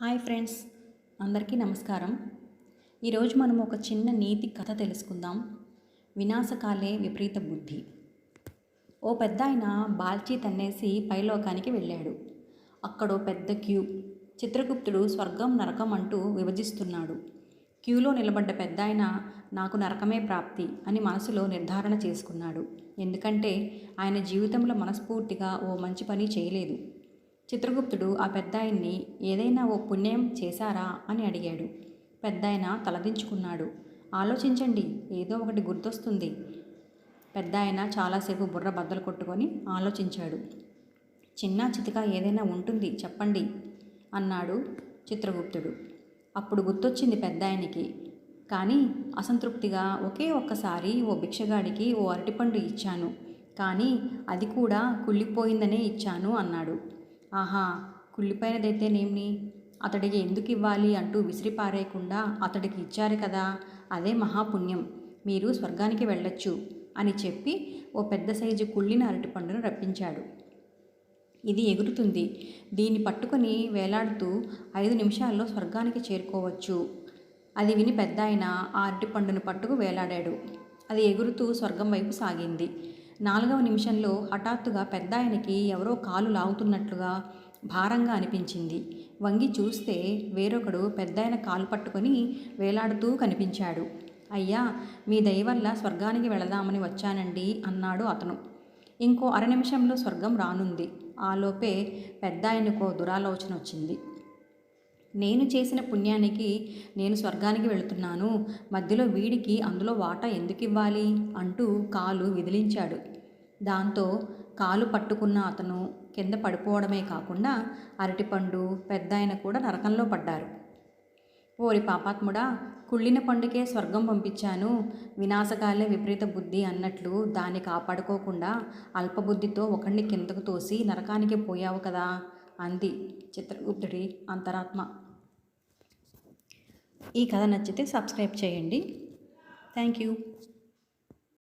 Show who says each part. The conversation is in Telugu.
Speaker 1: హాయ్ ఫ్రెండ్స్, అందరికీ నమస్కారం. ఈరోజు మనం ఒక చిన్న నీతి కథ తెలుసుకుందాం. వినాశకాలే విపరీత బుద్ధి. ఓ పెద్దాయన బాల్చీ తన్నేసి పైలోకానికి వెళ్ళాడు. అక్కడో పెద్ద క్యూ. చిత్రగుప్తుడు స్వర్గం నరకం అంటూ విభజిస్తున్నాడు. క్యూలో నిలబడ్డ పెద్దాయన నాకు నరకమే ప్రాప్తి అని మనసులో నిర్ధారణ చేసుకున్నాడు. ఎందుకంటే ఆయన జీవితంలో మనస్ఫూర్తిగా ఓ మంచి పని చేయలేదు. చిత్రగుప్తుడు ఆ పెద్దాయన్ని ఏదైనా ఓ పుణ్యం చేశారా అని అడిగాడు. పెద్దాయన తలదించుకున్నాడు. ఆలోచించండి, ఏదో ఒకటి గుర్తొస్తుంది. పెద్దాయన చాలాసేపు బుర్ర బద్దలు కొట్టుకొని ఆలోచించాడు. చిన్న చితక ఏదైనా ఉంటుంది, చెప్పండి అన్నాడు చిత్రగుప్తుడు. అప్పుడు గుర్తొచ్చింది పెద్దాయనికి. కానీ అసంతృప్తిగా ఒకే ఒక్కసారి ఓ భిక్షగాడికి ఓ అరటిపండు ఇచ్చాను, కానీ అది కూడా కుళ్ళిపోయిందనే ఇచ్చాను అన్నాడు. ఆహా, కుళ్ళిపోయినదైతేనేమి, అతడికి ఎందుకు ఇవ్వాలి అంటూ విసిరిపారేయకుండా అతడికి ఇచ్చారు కదా, అదే మహాపుణ్యం. మీరు స్వర్గానికి వెళ్ళొచ్చు అని చెప్పి ఓ పెద్ద సైజు కుళ్ళిన అరటిపండును రప్పించాడు. ఇది ఎగురుతుంది, దీన్ని పట్టుకొని వేలాడుతూ 5 నిమిషాల్లో స్వర్గానికి చేరుకోవచ్చు. అది విని పెద్దాయన ఆ అరటిపండును పట్టుకు వేలాడాడు. అది ఎగురుతూ స్వర్గం వైపు సాగింది. 4వ నిమిషంలో హఠాత్తుగా పెద్దాయనకి ఎవరో కాలు లాగుతున్నట్లుగా భారంగా అనిపించింది. వంగి చూస్తే వేరొకడు పెద్దాయన కాలు పట్టుకొని వేలాడుతూ కనిపించాడు. అయ్యా, మీ దయ వల్ల స్వర్గానికి వెళదామని వచ్చానండి అన్నాడు అతను. ఇంకో 1/2 నిమిషంలో స్వర్గం రానుంది. ఆలోపే పెద్దాయనకో దురాలోచన వచ్చింది. నేను చేసిన పుణ్యానికి నేను స్వర్గానికి వెళుతున్నాను, మధ్యలో వీడికి అందులో వాటా ఎందుకు ఇవ్వాలి అంటూ కాలు విదిలించాడు. దాంతో కాలు పట్టుకున్న అతను కింద పడిపోవడమే కాకుండా అరటిపండు పెద్దాయన కూడా నరకంలో పడ్డారు. ఓరి పాపాత్ముడా, కుళ్ళిన పండుకే స్వర్గం పంపించాను, వినాశకాలే విపరీత బుద్ధి అన్నట్లు దాన్ని కాపాడుకోకుండా అల్పబుద్ధితో ఒకడిని కిందకు తోసి నరకానికి పోయావు కదా అంది చిత్రగుప్తుడి అంతరాత్మ. ఈ కథ నచ్చితే సబ్స్క్రైబ్ చేయండి. Thank you.